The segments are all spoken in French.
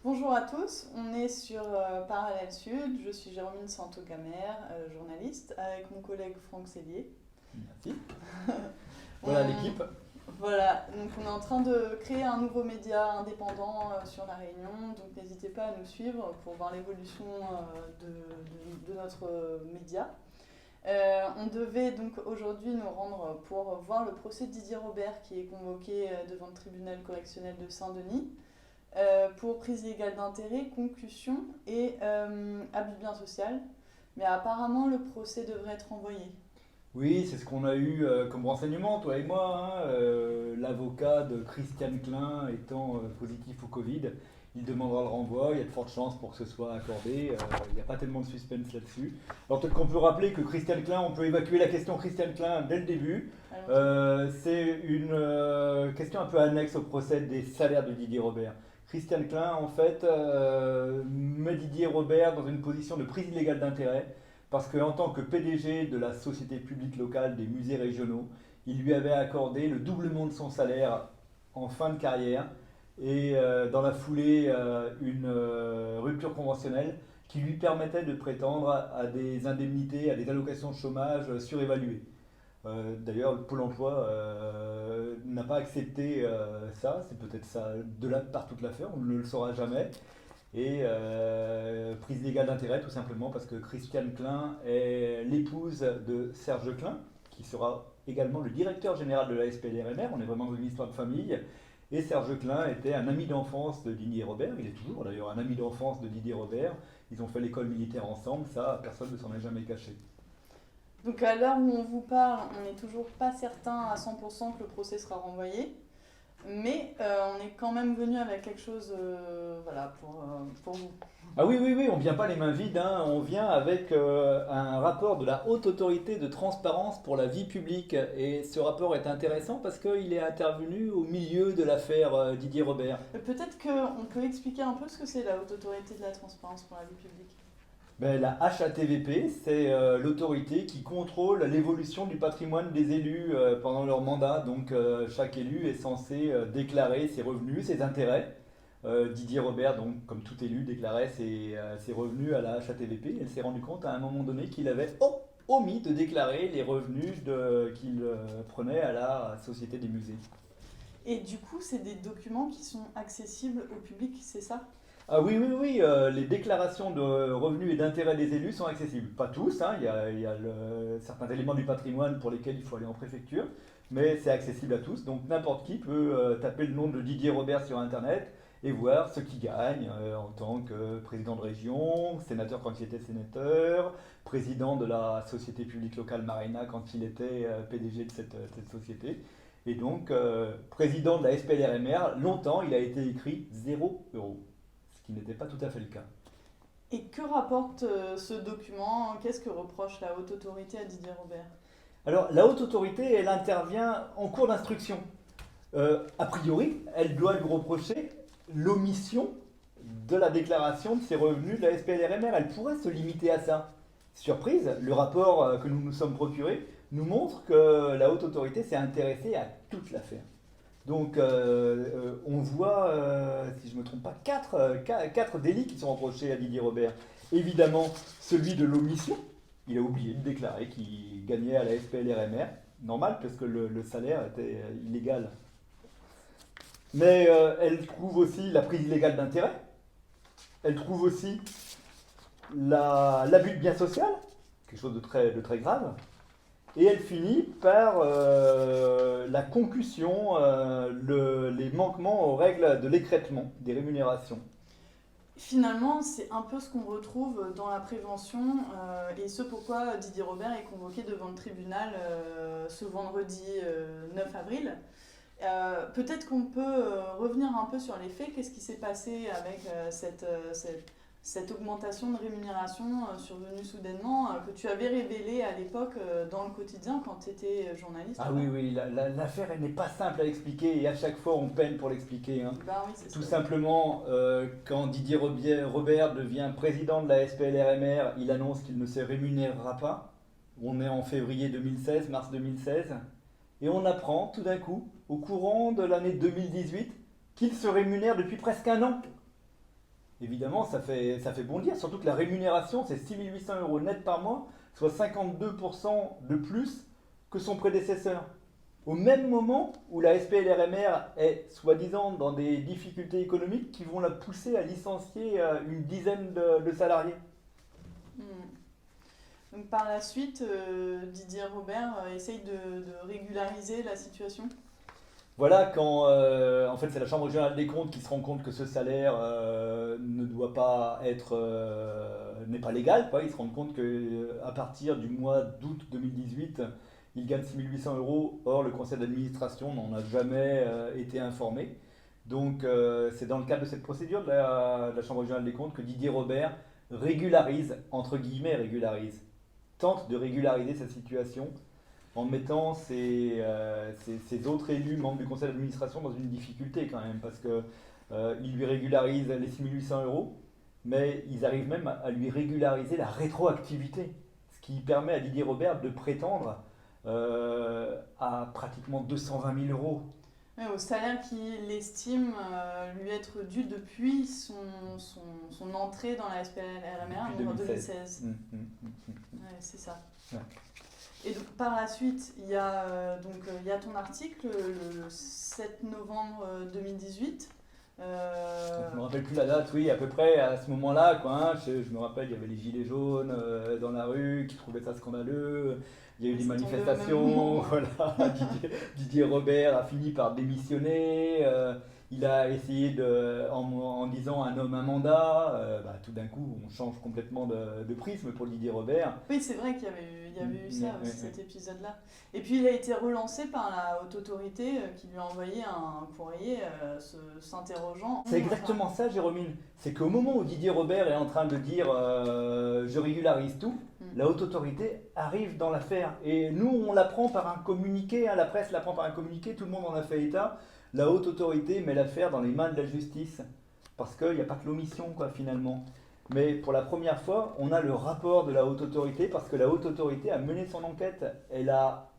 Bonjour à tous, on est sur Parallèle Sud. Je suis Jérôme Santo-Camer, journaliste, avec mon collègue Franck Sellier. Merci. Voilà On, l'équipe. voilà, donc on est en train de créer un nouveau média indépendant sur La Réunion, donc n'hésitez pas à nous suivre pour voir l'évolution de notre média. On devait donc aujourd'hui nous rendre pour voir le procès de Didier Robert qui est convoqué devant le tribunal correctionnel de Saint-Denis. Pour prise illégale d'intérêt, concussion et abus de bien social. Mais apparemment, le procès devrait être renvoyé. Oui, c'est ce qu'on a eu comme renseignement, toi et moi, hein. L'avocat de Christian Klein étant positif au Covid, il demandera le renvoi. Il y a de fortes chances pour que ce soit accordé. Il n'y a pas tellement de suspense là-dessus. Alors peut-être qu'on peut rappeler que Christian Klein, on peut évacuer la question Christian Klein dès le début. C'est une question un peu annexe au procès des salaires de Didier Robert. Christian Klein, en fait, met Didier Robert dans une position de prise illégale d'intérêt parce qu'en tant que PDG de la société publique locale des musées régionaux, il lui avait accordé le doublement de son salaire en fin de carrière et dans la foulée une rupture conventionnelle qui lui permettait de prétendre à des indemnités, à des allocations de chômage surévaluées. D'ailleurs, Pôle emploi n'a pas accepté ça, c'est peut-être ça de là part toute l'affaire, on ne le saura jamais. Et prise légale d'intérêt tout simplement parce que Christiane Klein est l'épouse de Serge Klein, qui sera également le directeur général de la SPLRMR, on est vraiment dans une histoire de famille. Et Serge Klein était un ami d'enfance de Didier Robert, il est toujours d'ailleurs un ami d'enfance de Didier Robert, ils ont fait l'école militaire ensemble, ça personne ne s'en est jamais caché. Donc à l'heure où on vous parle, on n'est toujours pas certain à 100% que le procès sera renvoyé. Mais on est quand même venu avec quelque chose voilà, pour vous. Ah oui, oui, oui, on vient pas les mains vides, hein. On vient avec un rapport de la Haute Autorité de Transparence pour la vie publique. Et ce rapport est intéressant parce qu'il est intervenu au milieu de l'affaire Didier Robert. Peut-être qu'on peut expliquer un peu ce que c'est la Haute Autorité de la Transparence pour la vie publique. Ben, la HATVP, c'est l'autorité qui contrôle l'évolution du patrimoine des élus pendant leur mandat. Donc chaque élu est censé déclarer ses revenus, ses intérêts. Didier Robert, donc, comme tout élu, déclarait ses revenus à la HATVP. Elle s'est rendue compte à un moment donné qu'il avait omis de déclarer les revenus qu'il prenait à la Société des musées. Et du coup, c'est des documents qui sont accessibles au public, c'est ça? Ah oui, oui, oui, les déclarations de revenus et d'intérêts des élus sont accessibles. Pas tous, hein, il y a certains éléments du patrimoine pour lesquels il faut aller en préfecture, mais c'est accessible à tous. Donc n'importe qui peut taper le nom de Didier Robert sur Internet et voir ce qu'il gagne en tant que président de région, sénateur quand il était sénateur, président de la société publique locale Marina quand il était PDG de cette société. Et donc, président de la SPLRMR, longtemps il a été écrit 0 euros, ce qui n'était pas tout à fait le cas. Et que rapporte ce document? Qu'est-ce que reproche la Haute Autorité à Didier Robert? Alors, la haute autorité, elle intervient en cours d'instruction. A priori, elle doit lui reprocher l'omission de la déclaration de ses revenus de la SPLRMR. Elle pourrait se limiter à ça. Surprise, le rapport que nous nous sommes procuré nous montre que la haute autorité s'est intéressée à toute l'affaire. Donc, on voit, si je ne me trompe pas, quatre délits qui sont reprochés à Didier Robert. Évidemment, celui de l'omission. Il a oublié de déclarer qu'il gagnait à la SPLRMR. Normal, parce que le salaire était illégal. Mais elle trouve aussi la prise illégale d'intérêt. Elle trouve aussi l'abus de bien social, quelque chose de très grave. Et elle finit par la concussion, les manquements aux règles de l'écrêtement des rémunérations. Finalement, c'est un peu ce qu'on retrouve dans la prévention et ce pourquoi Didier Robert est convoqué devant le tribunal ce vendredi 9 avril. Peut-être qu'on peut revenir un peu sur les faits. Qu'est-ce qui s'est passé avec cette augmentation de rémunération survenue soudainement que tu avais révélée à l'époque dans le quotidien quand tu étais journaliste? Ah oui, oui, l'affaire elle n'est pas simple à expliquer et à chaque fois on peine pour l'expliquer, hein. Ben oui, c'est Tout ça. simplement, quand Didier Robert devient président de la SPLRMR, il annonce qu'il ne se rémunérera pas. On est en février 2016, mars 2016, et on apprend tout d'un coup, au courant de l'année 2018, qu'il se rémunère depuis presque un an. évidemment, ça fait bondir. Surtout que la rémunération, c'est 6 800 euros net par mois, soit 52% de plus que son prédécesseur. Au même moment où la SPLRMR est soi-disant dans des difficultés économiques qui vont la pousser à licencier une dizaine de salariés. Hmm. Donc par la suite, Didier Robert essaye de régulariser la situation. Voilà quand en fait c'est la Chambre régionale des comptes qui se rend compte que ce salaire ne doit pas être n'est pas légal, quoi. Ils se rendent compte que à partir du mois d'août 2018, il gagne 6 800 euros. Or le conseil d'administration n'en a jamais été informé. Donc c'est dans le cadre de cette procédure de la Chambre régionale des comptes que Didier Robert régularise, entre guillemets régularise, tente de régulariser sa situation en mettant ces autres élus, membres du conseil d'administration, dans une difficulté quand même, parce que ils lui régularisent les 6 800 euros, mais ils arrivent même à lui régulariser la rétroactivité, ce qui permet à Didier Robert de prétendre à pratiquement 220 000 euros. Ouais, au salaire qu'il estime lui être dû depuis son entrée dans la SPLRMR en 2016. Ouais, c'est ça. Ouais. Et donc par la suite, il y a ton article le 7 novembre 2018. Je ne me rappelle plus la date, oui, à peu près à ce moment-là, quoi, hein. Je me rappelle, il y avait les gilets jaunes dans la rue qui trouvaient ça scandaleux. Il y a eu des manifestations, voilà. Didier Robert a fini par démissionner. Il a essayé en disant un homme, un mandat. Tout d'un coup, on change complètement de prisme pour Didier Robert. Oui, c'est vrai qu'il y avait eu ça aussi, cet épisode-là. Et puis il a été relancé par la haute autorité qui lui a envoyé un courrier s'interrogeant. C'est exactement ça, Jérôme. C'est qu'au moment où Didier Robert est en train de dire je régularise tout, la haute autorité arrive dans l'affaire. Et nous, on l'apprend par un communiqué, hein, la presse l'apprend par un communiqué, tout le monde en a fait état. La haute autorité met l'affaire dans les mains de la justice. Parce qu'il n'y a pas que l'omission, quoi, finalement. Mais pour la première fois, on a le rapport de la haute autorité, parce que la haute autorité a mené son enquête. Elle a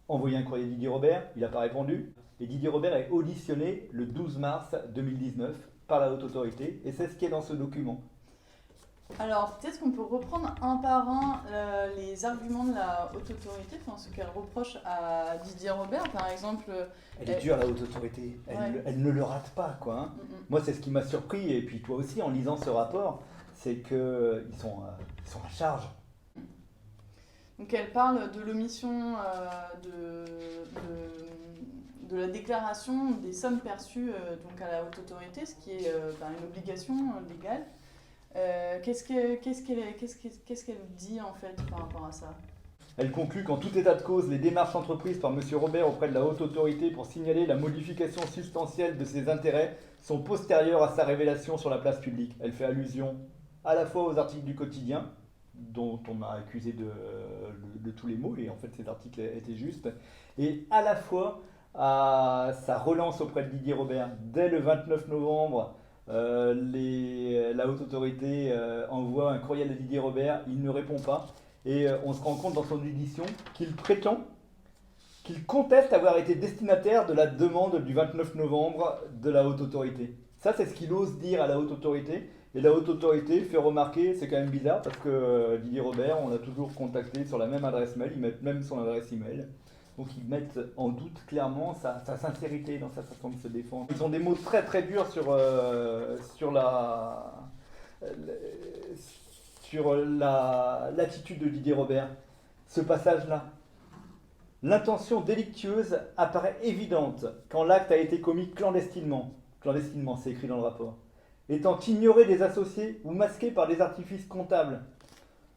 envoyé un courrier à Didier Robert, il n'a pas répondu. Et Didier Robert est auditionné le 12 mars 2019 par la haute autorité. Et c'est ce qui est dans ce document. Alors, peut-être qu'on peut reprendre un par un les arguments de la haute autorité, enfin, ce qu'elle reproche à Didier Robert, par exemple. Elle est dure, la haute autorité. Elle ne le rate pas, quoi. Hein. Moi, c'est ce qui m'a surpris, et puis toi aussi, en lisant ce rapport, c'est qu'ils sont à charge. Donc, elle parle de l'omission de la déclaration des sommes perçues donc à la haute autorité, ce qui est une obligation légale. Qu'est-ce qu'elle dit en fait par rapport à ça ? Elle conclut qu'en tout état de cause, les démarches entreprises par M. Robert auprès de la haute autorité pour signaler la modification substantielle de ses intérêts sont postérieures à sa révélation sur la place publique. Elle fait allusion à la fois aux articles du quotidien, dont on m'a accusé de tous les mots, et en fait ces articles étaient justes, et à la fois à sa relance auprès de Didier Robert. Dès le 29 novembre, la haute autorité envoie un courriel à Didier Robert, il ne répond pas, et on se rend compte dans son audition qu'il prétend, qu'il conteste avoir été destinataire de la demande du 29 novembre de la haute autorité. Ça, c'est ce qu'il ose dire à la haute autorité, et la haute autorité fait remarquer, c'est quand même bizarre, parce que Didier Robert, on l'a toujours contacté sur la même adresse mail, ils mettent même son adresse email. Donc ils mettent en doute clairement sa sincérité dans sa façon de se défendre. Ils ont des mots très très durs sur l'attitude de Didier Robert. Ce passage-là. L'intention délictueuse apparaît évidente quand l'acte a été commis clandestinement. Clandestinement, c'est écrit dans le rapport. Étant ignoré des associés ou masqué par des artifices comptables.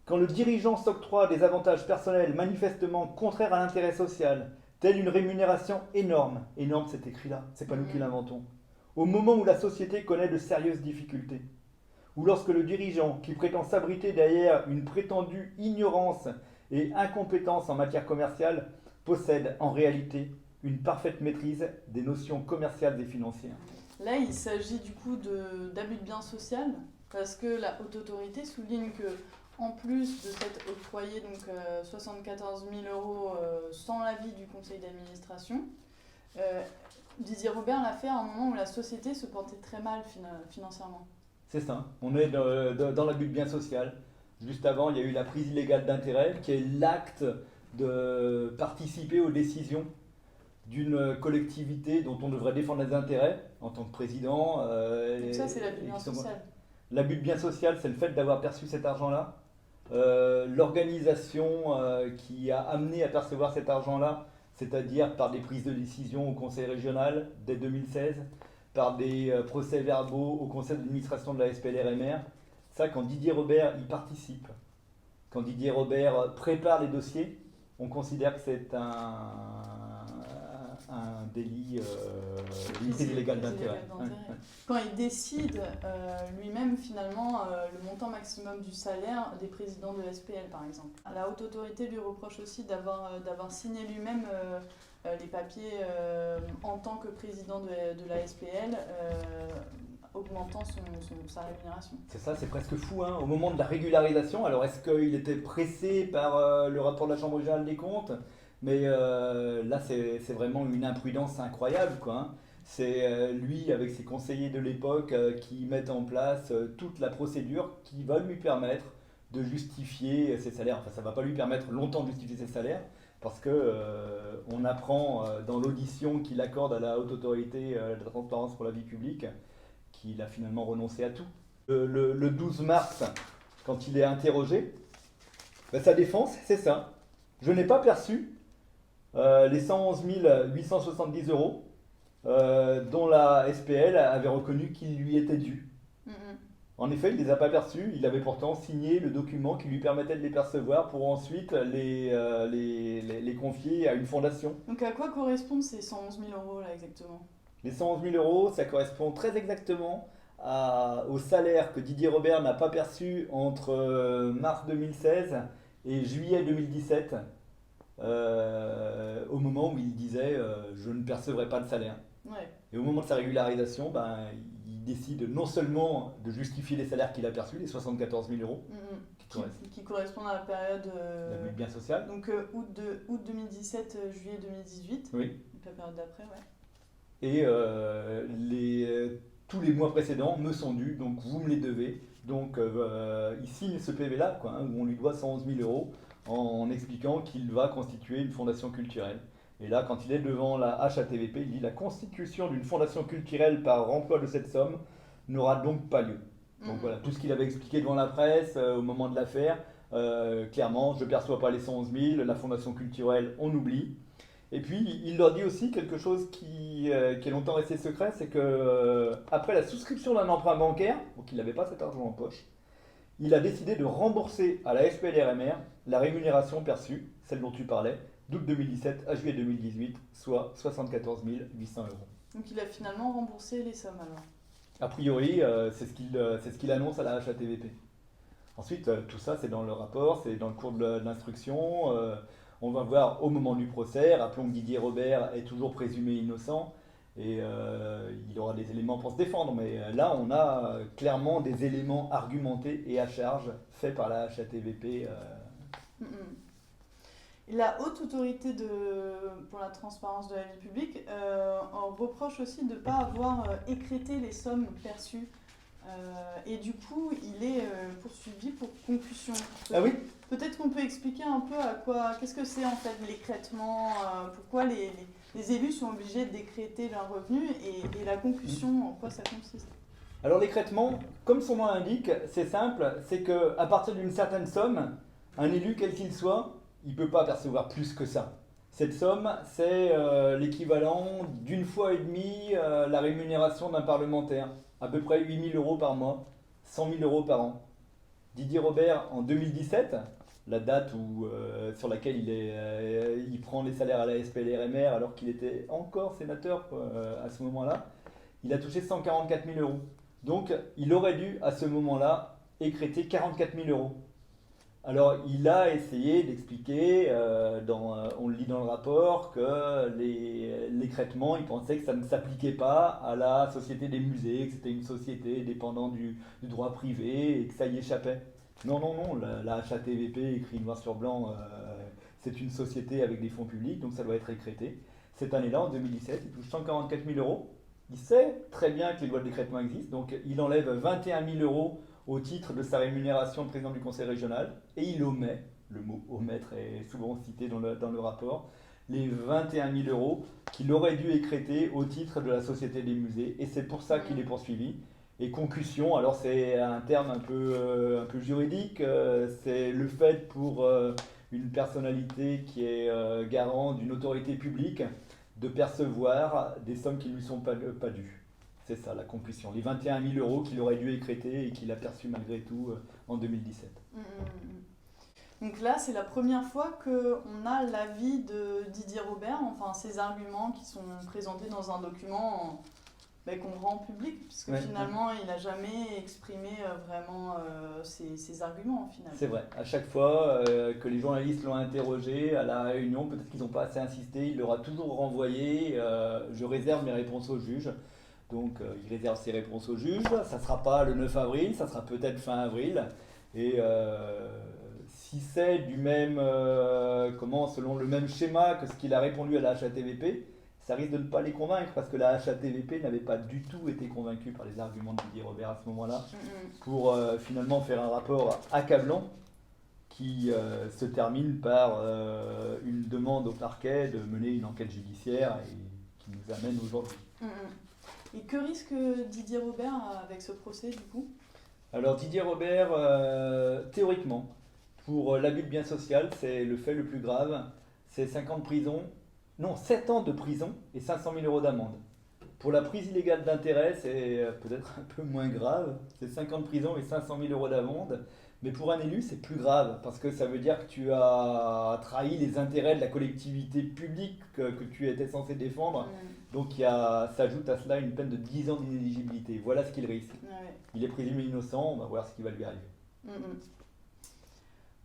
Quand le dirigeant s'octroie des avantages personnels manifestement contraires à l'intérêt social, telle une rémunération énorme, énorme c'est écrit là, c'est pas nous qui l'inventons, au moment où la société connaît de sérieuses difficultés, ou lorsque le dirigeant, qui prétend s'abriter derrière une prétendue ignorance et incompétence en matière commerciale, possède en réalité une parfaite maîtrise des notions commerciales et financières. Là, il s'agit du coup d'abus de biens social, parce que la haute autorité souligne que en plus de s'être octroyé donc 74 000 euros sans l'avis du conseil d'administration, Didier Robert l'a fait à un moment où la société se portait très mal financièrement. C'est ça. On est dans l'abus de bien social. Juste avant, il y a eu la prise illégale d'intérêt, qui est l'acte de participer aux décisions d'une collectivité dont on devrait défendre les intérêts en tant que président. Donc ça, c'est l'abus de bien social. L'abus de bien social, c'est le fait d'avoir perçu cet argent-là. L'organisation qui a amené à percevoir cet argent-là, c'est-à-dire par des prises de décision au conseil régional dès 2016, par des procès-verbaux au conseil d'administration de la SPLR-MR. Ça, quand Didier Robert y participe, quand Didier Robert prépare les dossiers, on considère que c'est un délit, une prise illégale d'intérêt. Quand il décide lui-même finalement le montant maximum du salaire des présidents de SPL par exemple. La haute autorité lui reproche aussi d'avoir signé lui-même les papiers en tant que président de la SPL, augmentant sa rémunération. C'est ça, c'est presque fou. Hein. Au moment de la régularisation, alors est-ce qu'il était pressé par le rapport de la Chambre régionale des comptes? Mais là, c'est vraiment une imprudence incroyable, quoi. Hein. C'est lui, avec ses conseillers de l'époque, qui mettent en place toute la procédure qui va lui permettre de justifier ses salaires. Enfin, ça ne va pas lui permettre longtemps de justifier ses salaires, parce que on apprend dans l'audition qu'il accorde à la haute autorité de la transparence pour la vie publique qu'il a finalement renoncé à tout. Le 12 mars, quand il est interrogé, sa défense, c'est ça. Je n'ai pas perçu les 111 870 euros dont la SPL avait reconnu qu'ils lui étaient dus. En effet, il ne les a pas perçus. Il avait pourtant signé le document qui lui permettait de les percevoir pour ensuite les confier à une fondation. Donc à quoi correspondent ces 111 000 euros là exactement? Les 111 000 euros, ça correspond très exactement au salaire que Didier Robert n'a pas perçu entre mars 2016 et juillet 2017, au moment où il disait je ne percevrai pas de salaire. Ouais. Et au moment de sa régularisation, il décide non seulement de justifier les salaires qu'il a perçus, les 74 000 euros, qui correspondent à la période d'abus de bien social. Donc août 2017, juillet 2018, oui. La période d'après, ouais. Et tous les mois précédents me sont dus, donc vous me les devez. Donc il signe ce PV-là, quoi, hein, où on lui doit 111 000 euros, en expliquant qu'il va constituer une fondation culturelle. Et là, quand il est devant la HATVP, il dit « La constitution d'une fondation culturelle par emploi de cette somme n'aura donc pas lieu ». Donc voilà, tout ce qu'il avait expliqué devant la presse au moment de l'affaire, clairement, je ne perçois pas les 111 000, la fondation culturelle, on oublie. Et puis, il leur dit aussi quelque chose qui est longtemps resté secret, c'est que après la souscription d'un emprunt bancaire, donc il n'avait pas cet argent en poche, il a décidé de rembourser à la SPLR-MR la rémunération perçue, celle dont tu parlais, d'août 2017 à juillet 2018, soit 74 800 euros. Donc il a finalement remboursé les sommes alors? A priori, c'est ce qu'il annonce à la HATVP. Ensuite, tout ça, c'est dans le rapport, c'est dans le cours de l'instruction. On va voir au moment du procès, rappelons que Didier Robert est toujours présumé innocent et il aura des éléments pour se défendre. Mais là, on a clairement des éléments argumentés et à charge faits par la HATVP. La haute autorité pour la transparence de la vie publique en reproche aussi de ne pas avoir écrêté les sommes perçues. Et du coup, il est poursuivi pour concussion. Ah oui? Peut-être qu'on peut expliquer un peu qu'est-ce que c'est en fait l'écrêtement, pourquoi les élus sont obligés de décréter leurs revenus et la concussion, en quoi ça consiste? Alors l'écrêtement, comme son nom l'indique, c'est simple, c'est qu'à partir d'une certaine somme, un élu, quel qu'il soit, il ne peut pas percevoir plus que ça. Cette somme, c'est l'équivalent d'une fois et demie la rémunération d'un parlementaire, à peu près 8 000 euros par mois, 100 000 euros par an. Didier Robert, en 2017, la date sur laquelle il prend les salaires à la SPLR-MR alors qu'il était encore sénateur à ce moment-là, il a touché 144 000 euros. Donc il aurait dû à ce moment-là écrêter 44 000 euros. Alors il a essayé d'expliquer, on le lit dans le rapport, que l'écrêtement, il pensait que ça ne s'appliquait pas à la Société des musées, que c'était une société dépendant du droit privé et que ça y échappait. Non, la HATVP écrit noir sur blanc, c'est une société avec des fonds publics, donc ça doit être écrêté. Cette année-là, en 2017, il touche 144 000 euros. Il sait très bien que les lois de décrètement existent, donc il enlève 21 000 euros au titre de sa rémunération de président du conseil régional et il omet, le mot omettre est souvent cité dans le rapport, les 21 000 euros qu'il aurait dû écrêter au titre de la Société des musées et c'est pour ça qu'il est poursuivi. Et concussion, alors c'est un terme un peu juridique, c'est le fait pour une personnalité qui est garant d'une autorité publique de percevoir des sommes qui ne lui sont pas dues. C'est ça la concussion, les 21 000 euros qu'il aurait dû écrêter et qu'il a perçu malgré tout en 2017. Donc là, c'est la première fois qu'on a l'avis de Didier Robert, enfin ses arguments qui sont présentés dans un document qu'on rend public, puisque finalement, il n'a jamais exprimé vraiment ses arguments, finalement. C'est vrai, à chaque fois que les journalistes l'ont interrogé à la réunion, peut-être qu'ils n'ont pas assez insisté, il leur a toujours renvoyé je réserve mes réponses au juge. Donc il réserve ses réponses au juge, ça ne sera pas le 9 avril, ça sera peut-être fin avril. Et si c'est du même, selon le même schéma que ce qu'il a répondu à la HATVP, ça risque de ne pas les convaincre parce que la HATVP n'avait pas du tout été convaincue par les arguments de Didier Robert à ce moment-là pour finalement faire un rapport accablant qui se termine par une demande au parquet de mener une enquête judiciaire et qui nous amène aujourd'hui. Et que risque Didier Robert avec ce procès du coup ? Alors Didier Robert, théoriquement, pour l'abus de bien social, c'est le fait le plus grave, c'est 7 ans de prison et 500 000 euros d'amende. Pour la prise illégale d'intérêt, c'est peut-être un peu moins grave, c'est 5 ans de prison et 500 000 euros d'amende. Mais pour un élu, c'est plus grave, parce que ça veut dire que tu as trahi les intérêts de la collectivité publique que tu étais censé défendre. Donc s'ajoute à cela une peine de 10 ans d'inéligibilité. Voilà ce qu'il risque. Il est présumé innocent, on va voir ce qui va lui arriver.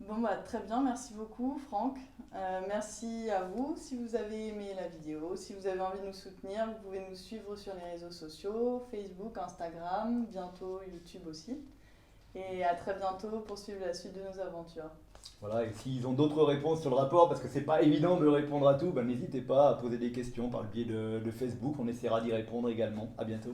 Bon très bien, merci beaucoup Franck. Merci à vous. Si vous avez aimé la vidéo, si vous avez envie de nous soutenir, vous pouvez nous suivre sur les réseaux sociaux, Facebook, Instagram, bientôt YouTube aussi. Et à très bientôt pour suivre la suite de nos aventures. Voilà, et s'ils ont d'autres réponses sur le rapport, parce que c'est pas évident de répondre à tout, n'hésitez pas à poser des questions par le biais de Facebook, on essaiera d'y répondre également. À bientôt.